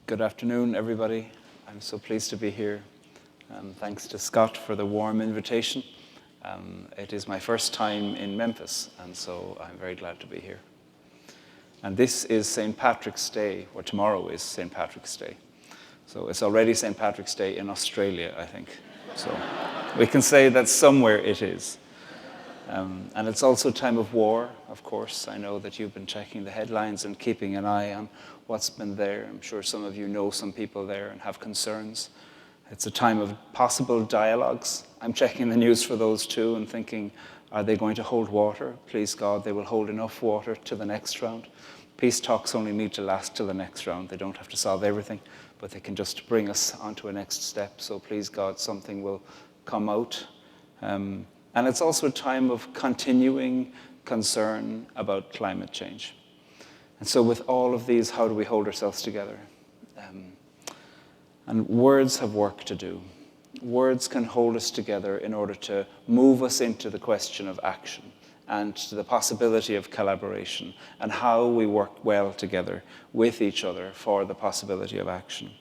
Good afternoon, everybody. I'm so pleased to be here. Thanks to Scott for the warm invitation. It is my first time in Memphis, and so I'm very glad to be here. And this is St. Patrick's Day, or tomorrow is St. Patrick's Day. So it's already St. Patrick's Day in Australia, I think. So we can say that somewhere it is. And it's also a time of war, of course. I know that you've been checking the headlines and keeping an eye on what's been there. I'm sure some of you know some people there and have concerns. It's a time of possible dialogues. I'm checking the news for those too and thinking, are they going to hold water? Please God, they will hold enough water to the next round. Peace talks only need to last till the next round. They don't have to solve everything, but they can just bring us onto a next step. So please God, something will come out. And it's also a time of continuing concern about climate change. And so with all of these, how do we hold ourselves together? And words have work to do. Words can hold us together in order to move us into the question of action and to the possibility of collaboration and how we work well together with each other for the possibility of action.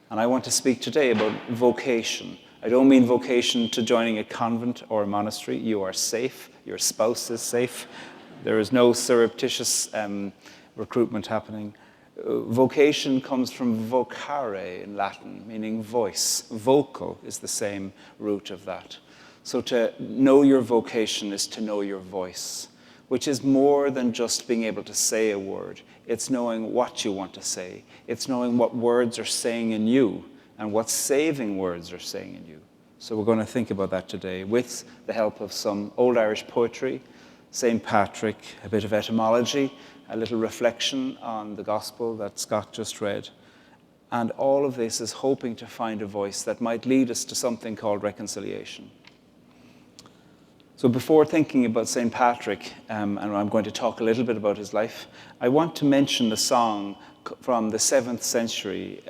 And I want to speak today about vocation. I don't mean vocation to joining a convent or a monastery. You are safe. Your spouse is safe. There is no surreptitious recruitment happening. Vocation comes from vocare in Latin, meaning voice. Vocal is the same root of that. So to know your vocation is to know your voice, which is more than just being able to say a word. It's knowing what you want to say. It's knowing what words are saying in you and what saving words are saying in you. So we're going to think about that today with the help of some old Irish poetry, St. Patrick, a bit of etymology, a little reflection on the gospel that Scott just read. And all of this is hoping to find a voice that might lead us to something called reconciliation. So before thinking about St. Patrick, and I'm going to talk a little bit about his life, I want to mention the song from the 7th century,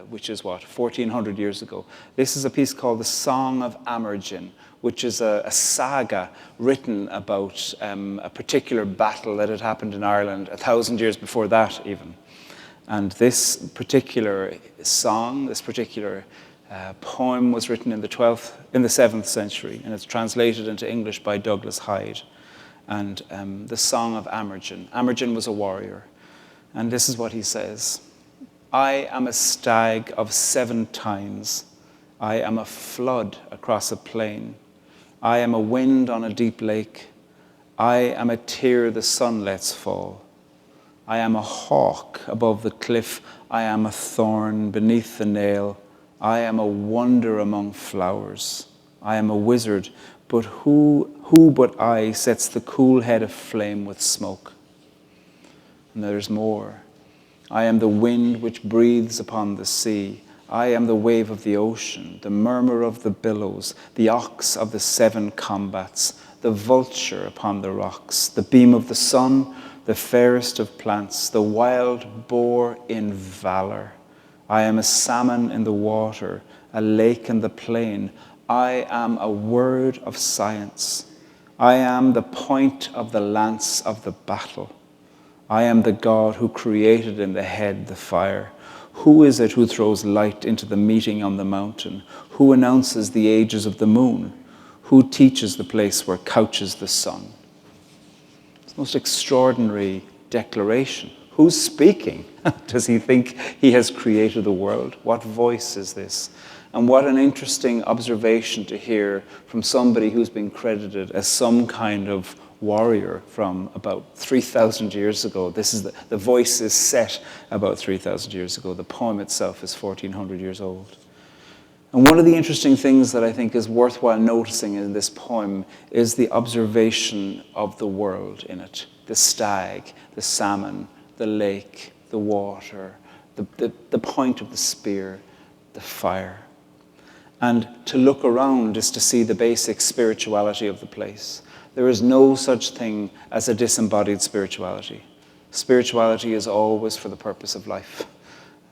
which is 1400 years ago. This is a piece called the Song of Amerigen, which is a saga written about a particular battle that had happened in Ireland 1,000 years before that even. And this particular song, this particular poem was written in the 7th century, and it's translated into English by Douglas Hyde. And the Song of Amerigen. Amerigen was a warrior. And this is what he says. I am a stag of 7 tines. I am a flood across a plain. I am a wind on a deep lake. I am a tear the sun lets fall. I am a hawk above the cliff. I am a thorn beneath the nail. I am a wonder among flowers. I am a wizard, but who but I sets the cool head aflame with smoke? And there's more. I am the wind which breathes upon the sea. I am the wave of the ocean, the murmur of the billows, the ox of the 7 combats, the vulture upon the rocks, the beam of the sun, the fairest of plants, the wild boar in valor. I am a salmon in the water, a lake in the plain. I am a word of science. I am the point of the lance of the battle. I am the God who created in the head the fire. Who is it who throws light into the meeting on the mountain? Who announces the ages of the moon? Who teaches the place where couches the sun? It's the most extraordinary declaration. Who's speaking? Does he think he has created the world? What voice is this? And what an interesting observation to hear from somebody who's been credited as some kind of warrior from about 3,000 years ago. This is the voice is set about 3,000 years ago. The poem itself is 1,400 years old. And one of the interesting things that I think is worthwhile noticing in this poem is the observation of the world in it. The stag, the salmon, the lake, the water, the point of the spear, the fire. And to look around is to see the basic spirituality of the place. There is no such thing as a disembodied spirituality. Spirituality is always for the purpose of life.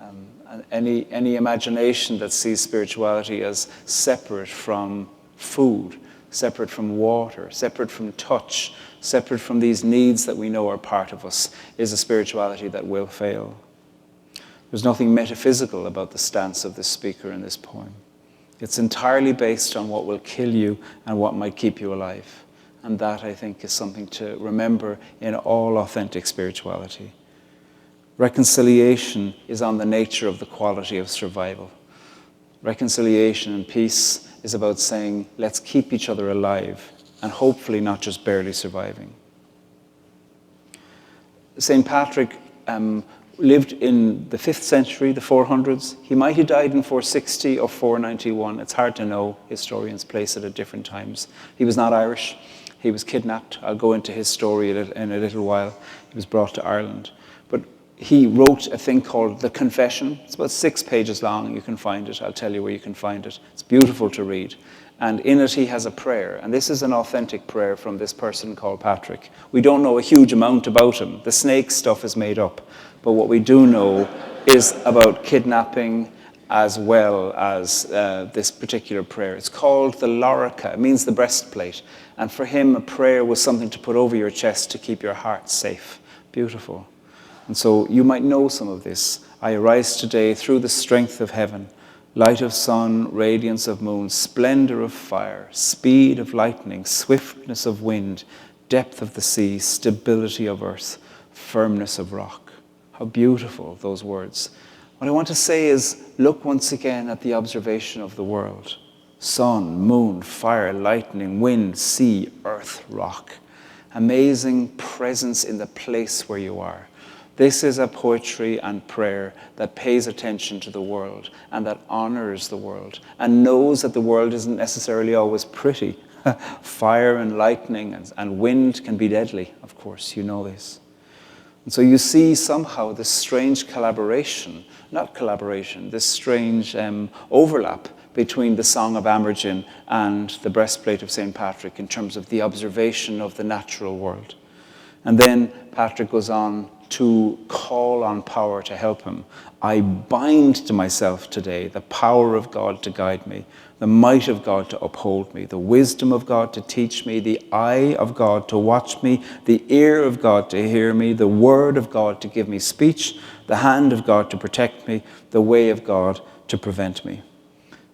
And any imagination that sees spirituality as separate from food, separate from water, separate from touch, separate from these needs that we know are part of us, is a spirituality that will fail. There's nothing metaphysical about the stance of this speaker in this poem. It's entirely based on what will kill you and what might keep you alive. And that, I think, is something to remember in all authentic spirituality. Reconciliation is on the nature of the quality of survival. Reconciliation and peace is about saying, let's keep each other alive, and hopefully not just barely surviving. St. Patrick lived in the 5th century, the 400s. He might have died in 460 or 491. It's hard to know. Historians place it at different times. He was not Irish. He was kidnapped. I'll go into his story in a little while. He was brought to Ireland. But he wrote a thing called The Confession. It's about 6 pages long. You can find it. I'll tell you where you can find it. It's beautiful to read. And in it, he has a prayer. And this is an authentic prayer from this person called Patrick. We don't know a huge amount about him. The snake stuff is made up. But what we do know is about kidnapping as well as this particular prayer. It's called the lorica. It means the breastplate. And for him, a prayer was something to put over your chest to keep your heart safe. Beautiful. And so you might know some of this. I arise today through the strength of heaven, light of sun, radiance of moon, splendor of fire, speed of lightning, swiftness of wind, depth of the sea, stability of earth, firmness of rock. How beautiful those words. What I want to say is, look once again at the observation of the world. Sun, moon, fire, lightning, wind, sea, earth, rock. Amazing presence in the place where you are. This is a poetry and prayer that pays attention to the world and that honors the world and knows that the world isn't necessarily always pretty. Fire and lightning and wind can be deadly, of course, you know this. And so you see somehow this strange this strange overlap between the Song of Amerigen and the breastplate of St. Patrick in terms of the observation of the natural world. And then Patrick goes on to call on power to help him. I bind to myself today the power of God to guide me, the might of God to uphold me, the wisdom of God to teach me, the eye of God to watch me, the ear of God to hear me, the word of God to give me speech, the hand of God to protect me, the way of God to prevent me.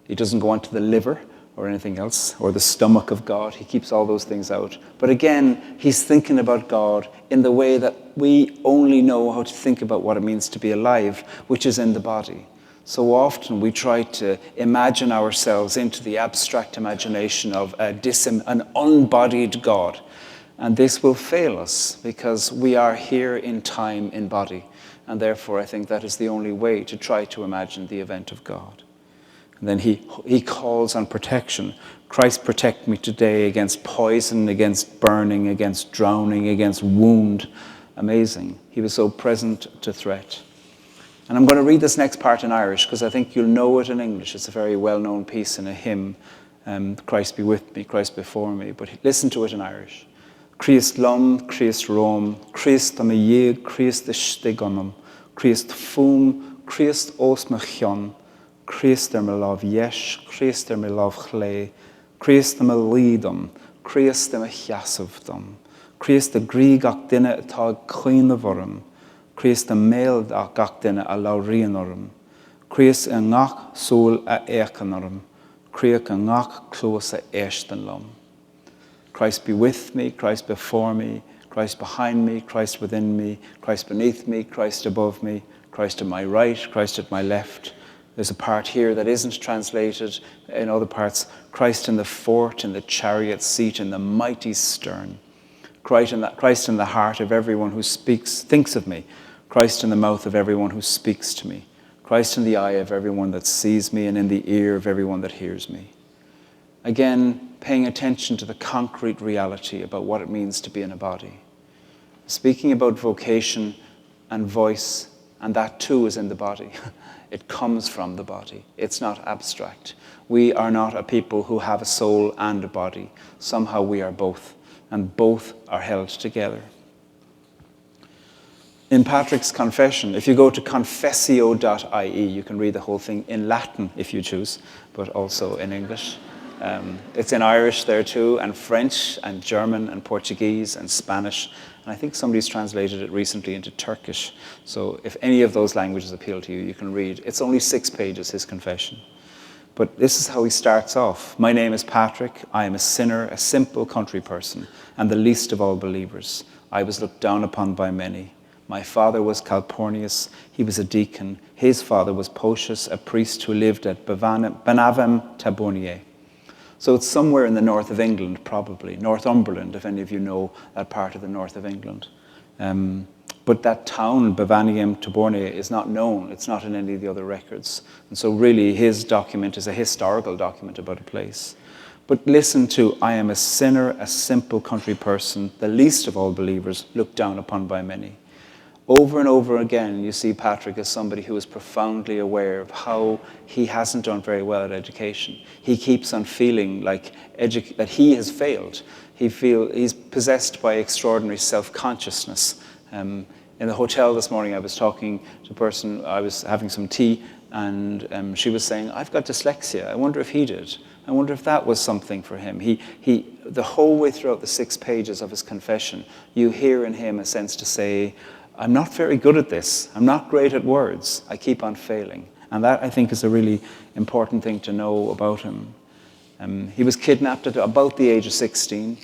He doesn't go on to the liver or anything else, or the stomach of God. He keeps all those things out. But again, he's thinking about God in the way that we only know how to think about what it means to be alive, which is in the body. So often we try to imagine ourselves into the abstract imagination of an unbodied God. And this will fail us because we are here in time in body. And therefore, I think that is the only way to try to imagine the event of God. And then he calls on protection. Christ, protect me today against poison, against burning, against drowning, against wound. Amazing. He was so present to threat. And I'm going to read this next part in Irish because I think you'll know it in English. It's a very well-known piece in a hymn, Christ be with me, Christ before me. But listen to it in Irish. Christ lom, Christ rom, Christ am a yeg, Christ stigonum, Christ fum, Christ os machion, Christ me love yesh, Christ me love chle, Christ me leadum, Christ me chasovdom, Christ grig ach dinne atá clean the vorum, Christ mail ach dinne a laurinorum, Christ ngach soul a ekanorum, Christ ngach close a eshtenlum. Christ be with me, Christ before me, Christ behind me, Christ within me, Christ beneath me, Christ above me, Christ at my right, Christ at my left. There's a part here that isn't translated in other parts. Christ in the fort, in the chariot seat, in the mighty stern. Christ in the heart of everyone who thinks of me. Christ in the mouth of everyone who speaks to me. Christ in the eye of everyone that sees me and in the ear of everyone that hears me. Again, paying attention to the concrete reality about what it means to be in a body. Speaking about vocation and voice, and that too is in the body. It comes from the body. It's not abstract. We are not a people who have a soul and a body. Somehow we are both, and both are held together. In Patrick's confession, if you go to confessio.ie, you can read the whole thing in Latin if you choose, but also in English. It's in Irish there too, and French, and German, and Portuguese, and Spanish. And I think somebody's translated it recently into Turkish. So if any of those languages appeal to you, you can read. It's only 6 pages, his confession. But this is how he starts off. My name is Patrick. I am a sinner, a simple country person, and the least of all believers. I was looked down upon by many. My father was Calpurnius. He was a deacon. His father was Pocius, a priest who lived at Banavem Taburnier. So it's somewhere in the north of England, probably. Northumberland, if any of you know that part of the north of England. But that town, Bavanium Taburnier, is not known. It's not in any of the other records. And so really his document is a historical document about a place. But listen to, I am a sinner, a simple country person, the least of all believers, looked down upon by many. Over and over again, you see Patrick as somebody who is profoundly aware of how he hasn't done very well at education. He keeps on feeling like that he has failed. He's possessed by extraordinary self-consciousness. In the hotel this morning, I was talking to a person, I was having some tea, and she was saying, I've got dyslexia. I wonder if he did. I wonder if that was something for him. The whole way throughout the 6 pages of his confession, you hear in him a sense to say, I'm not very good at this. I'm not great at words. I keep on failing. And that, I think, is a really important thing to know about him. He was kidnapped at about the age of 16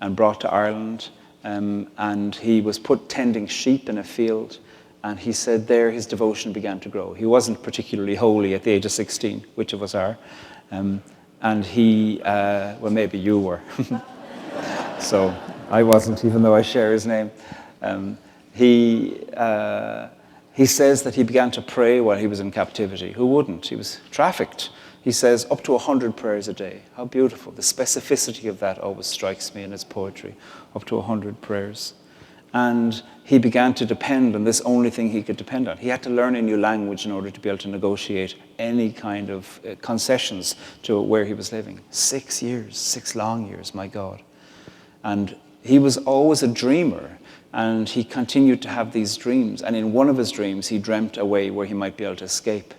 and brought to Ireland. And he was put tending sheep in a field. And he said there his devotion began to grow. He wasn't particularly holy at the age of 16, which of us are. And he, well, maybe you were. So I wasn't, even though I share his name. He says that he began to pray while he was in captivity. Who wouldn't? He was trafficked. He says up to 100 prayers a day. How beautiful. The specificity of that always strikes me in his poetry. Up to 100 prayers. And he began to depend on this only thing he could depend on. He had to learn a new language in order to be able to negotiate any kind of concessions to where he was living. 6 years, 6 long years, my God. And he was always a dreamer. And he continued to have these dreams. And in one of his dreams, he dreamt a way where he might be able to escape.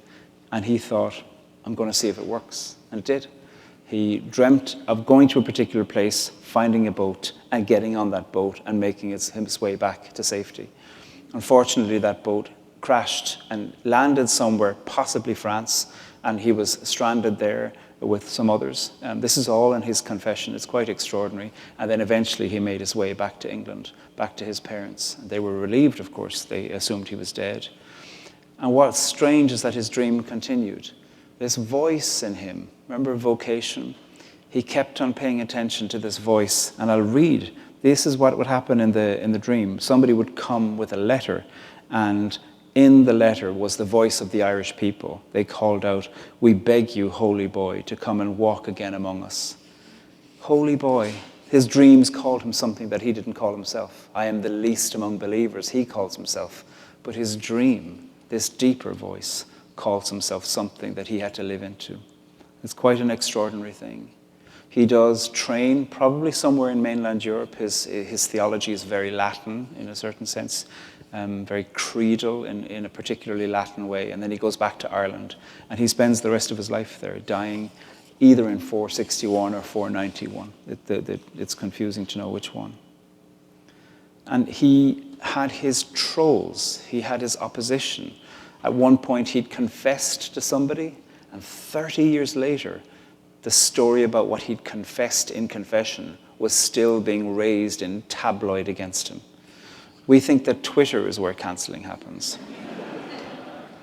And he thought, I'm going to see if it works. And it did. He dreamt of going to a particular place, finding a boat, and getting on that boat and making his way back to safety. Unfortunately, that boat crashed and landed somewhere, possibly France, and he was stranded there with some others. This is all in his confession. It's quite extraordinary. And then eventually he made his way back to England, back to his parents. They were relieved, of course. They assumed he was dead. And what's strange is that his dream continued. This voice in him, remember vocation? He kept on paying attention to this voice. And I'll read. This is what would happen in the dream. Somebody would come with a letter, and in the letter was the voice of the Irish people. They called out, we beg you, holy boy, to come and walk again among us. Holy boy. His dreams called him something that he didn't call himself. I am the least among believers, he calls himself. But his dream, this deeper voice, calls himself something that he had to live into. It's quite an extraordinary thing. He does train probably somewhere in mainland Europe. His theology is very Latin in a certain sense. Very creedal in a particularly Latin way. And then he goes back to Ireland. And he spends the rest of his life there, dying either in 461 or 491. It's confusing to know which one. And he had his trolls. He had his opposition. At one point, he'd confessed to somebody. And 30 years later, the story about what he'd confessed in confession was still being raised in tabloid against him. We think that Twitter is where cancelling happens.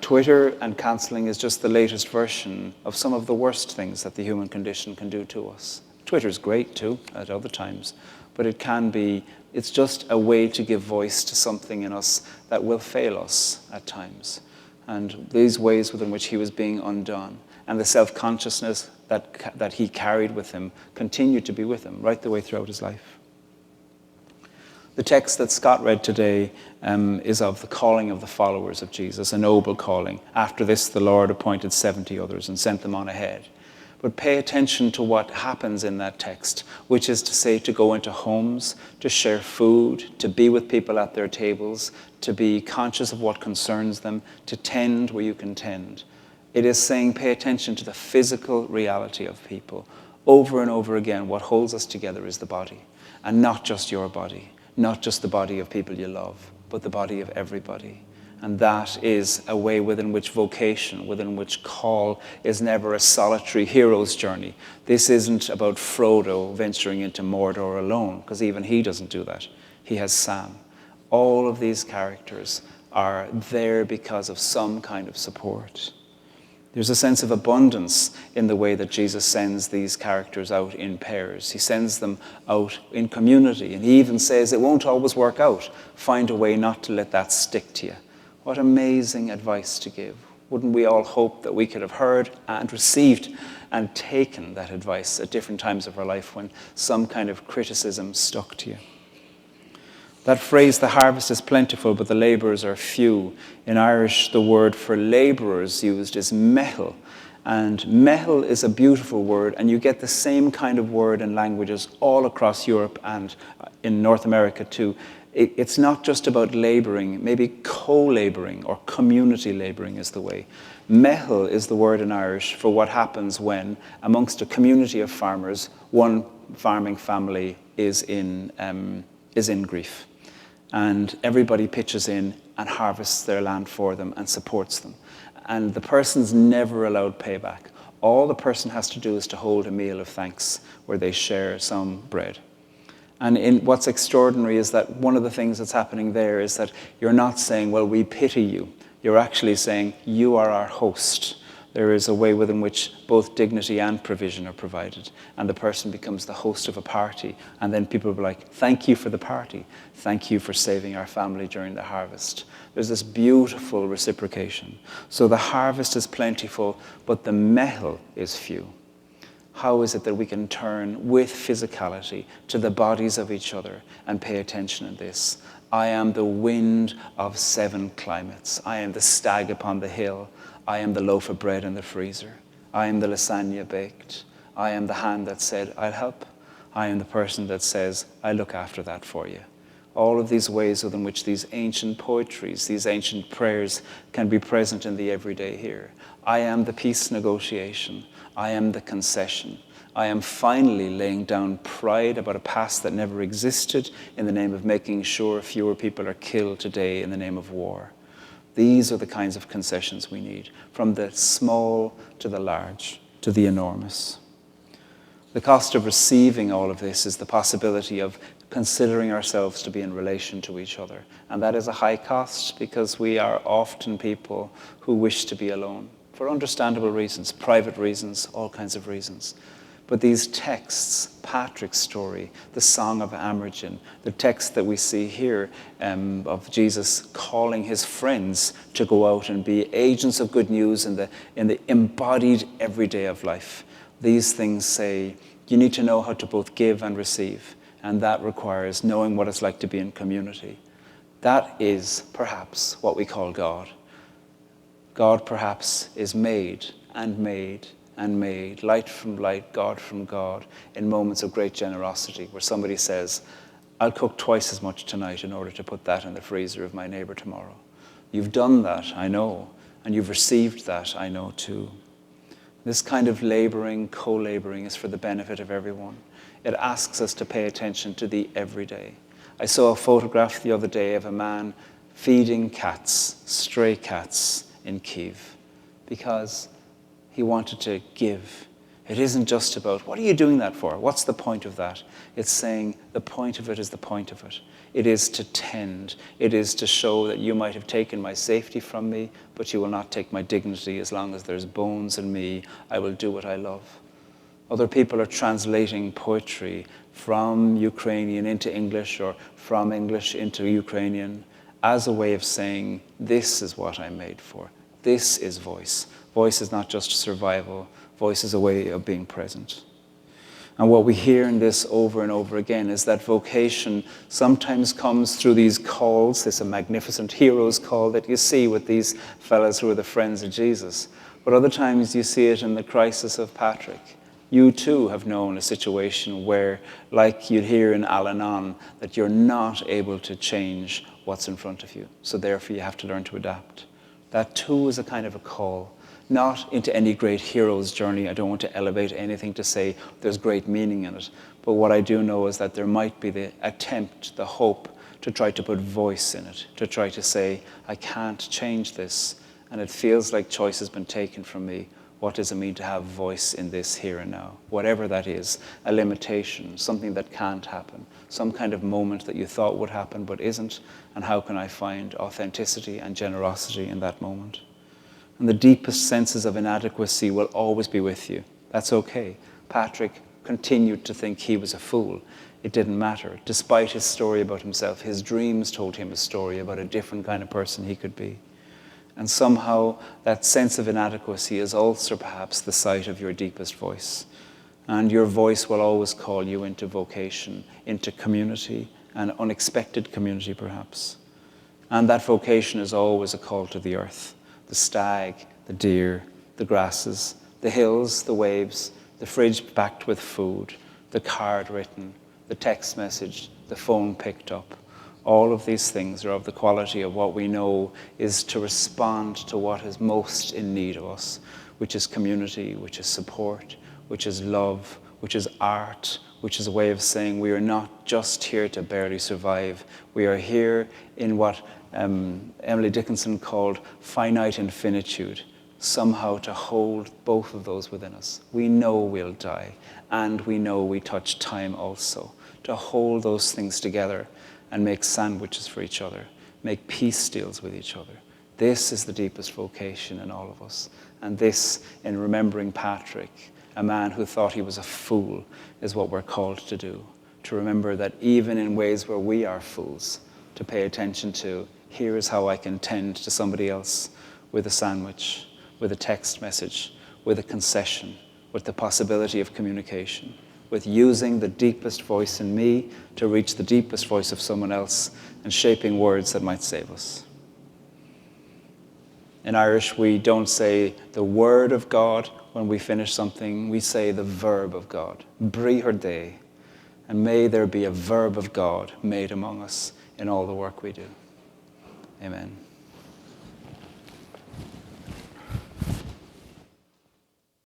Twitter and cancelling is just the latest version of some of the worst things that the human condition can do to us. Twitter's great too, at other times, but it's just a way to give voice to something in us that will fail us at times. And these ways within which he was being undone, and the self-consciousness that he carried with him continued to be with him right the way throughout his life. The text that Scott read today is of the calling of the followers of Jesus, a noble calling. After this, the Lord appointed 70 others and sent them on ahead. But pay attention to what happens in that text, which is to say to go into homes, to share food, to be with people at their tables, to be conscious of what concerns them, to tend where you can tend. It is saying pay attention to the physical reality of people. over and over again, what holds us together is the body. And not just your body, not just the body of people you love, but the body of everybody. And that is a way within which vocation, within which call is never a solitary hero's journey. This isn't about Frodo venturing into Mordor alone, because even he doesn't do that. He has Sam. All of these characters are there because of some kind of support. There's a sense of abundance in the way that Jesus sends these characters out in pairs. He sends them out in community, and he even says it won't always work out. Find a way not to let that stick to you. What amazing advice to give. Wouldn't we all hope that we could have heard and received and taken that advice at different times of our life when some kind of criticism stuck to you? That phrase, the harvest is plentiful, but the laborers are few. In Irish, the word for laborers used is mehel. And mehel is a beautiful word, and you get the same kind of word in languages all across Europe and in North America too. It's not just about laboring, maybe co-laboring or community laboring is the way. Mehel is the word in Irish for what happens when, amongst a community of farmers, one farming family is in grief. And everybody pitches in and harvests their land for them and supports them. And the person's never allowed payback. All the person has to do is to hold a meal of thanks where they share some bread. And what's extraordinary is that one of the things that's happening there is that you're not saying, well, we pity you. You're actually saying, you are our host. There is a way within which both dignity and provision are provided. And the person becomes the host of a party. And then people will be like, thank you for the party. Thank you for saving our family during the harvest. There's this beautiful reciprocation. So the harvest is plentiful, but the mehel is few. How is it that we can turn with physicality to the bodies of each other and pay attention in this? I am the wind of 7 climates. I am the stag upon the hill. I am the loaf of bread in the freezer. I am the lasagna baked. I am the hand that said, I'll help. I am the person that says, I look after that for you. All of these ways within which these ancient poetries, these ancient prayers can be present in the everyday here. I am the peace negotiation. I am the concession. I am finally laying down pride about a past that never existed in the name of making sure fewer people are killed today in the name of war. These are the kinds of concessions we need, from the small to the large, to the enormous. The cost of receiving all of this is the possibility of considering ourselves to be in relation to each other. And that is a high cost because we are often people who wish to be alone for understandable reasons, private reasons, all kinds of reasons. But these texts, Patrick's story, the Song of Amerigen, the text that we see here of Jesus calling his friends to go out and be agents of good news in the embodied everyday of life. These things say you need to know how to both give and receive, and that requires knowing what it's like to be in community. That is perhaps what we call God. God perhaps is made and made and made, light from light, God from God, in moments of great generosity, where somebody says, I'll cook twice as much tonight in order to put that in the freezer of my neighbor tomorrow. You've done that, I know, and you've received that, I know too. This kind of laboring, co-laboring is for the benefit of everyone. It asks us to pay attention to the everyday. I saw a photograph the other day of a man feeding cats, stray cats in Kiev, because he wanted to give. It isn't just about, what are you doing that for? What's the point of that? It's saying the point of it is the point of it. It is to tend. It is to show that you might have taken my safety from me, but you will not take my dignity. As long as there's bones in me, I will do what I love. Other people are translating poetry from Ukrainian into English or from English into Ukrainian as a way of saying, this is what I'm made for. This is voice. Voice is not just survival. Voice is a way of being present. And what we hear in this over and over again is that vocation sometimes comes through these calls, this a magnificent hero's call that you see with these fellas who are the friends of Jesus. But other times you see it in the crisis of Patrick. You too have known a situation where, like you'd hear in Al-Anon, that you're not able to change what's in front of you. So therefore you have to learn to adapt. That too is a kind of a call Not into any great hero's journey. I don't want to elevate anything to say there's great meaning in it. But what I do know is that there might be the attempt, the hope, to try to put voice in it, to try to say, I can't change this, and it feels like choice has been taken from me. What does it mean to have voice in this here and now? Whatever that is, a limitation, something that can't happen, some kind of moment that you thought would happen but isn't, and how can I find authenticity and generosity in that moment? And the deepest senses of inadequacy will always be with you. That's okay. Patrick continued to think he was a fool. It didn't matter. Despite his story about himself, his dreams told him a story about a different kind of person he could be. And somehow that sense of inadequacy is also perhaps the site of your deepest voice. And your voice will always call you into vocation, into community, an unexpected community perhaps. And that vocation is always a call to the earth. The stag, the deer, the grasses, the hills, the waves, the fridge packed with food, the card written, the text message, the phone picked up. All of these things are of the quality of what we know is to respond to what is most in need of us, which is community, which is support, which is love, which is art, which is a way of saying we are not just here to barely survive. We are here in what Emily Dickinson called finite infinitude, somehow to hold both of those within us. We know we'll die, and we know we touch time also. To hold those things together and make sandwiches for each other, make peace deals with each other. This is the deepest vocation in all of us. And this, in remembering Patrick, a man who thought he was a fool, is what we're called to do. To remember that even in ways where we are fools, to pay attention to, here is how I can tend to somebody else with a sandwich, with a text message, with a concession, with the possibility of communication, with using the deepest voice in me to reach the deepest voice of someone else and shaping words that might save us. In Irish, we don't say the word of God when we finish something. We say the verb of God, Bríthar dé. And may there be a verb of God made among us in all the work we do. Amen.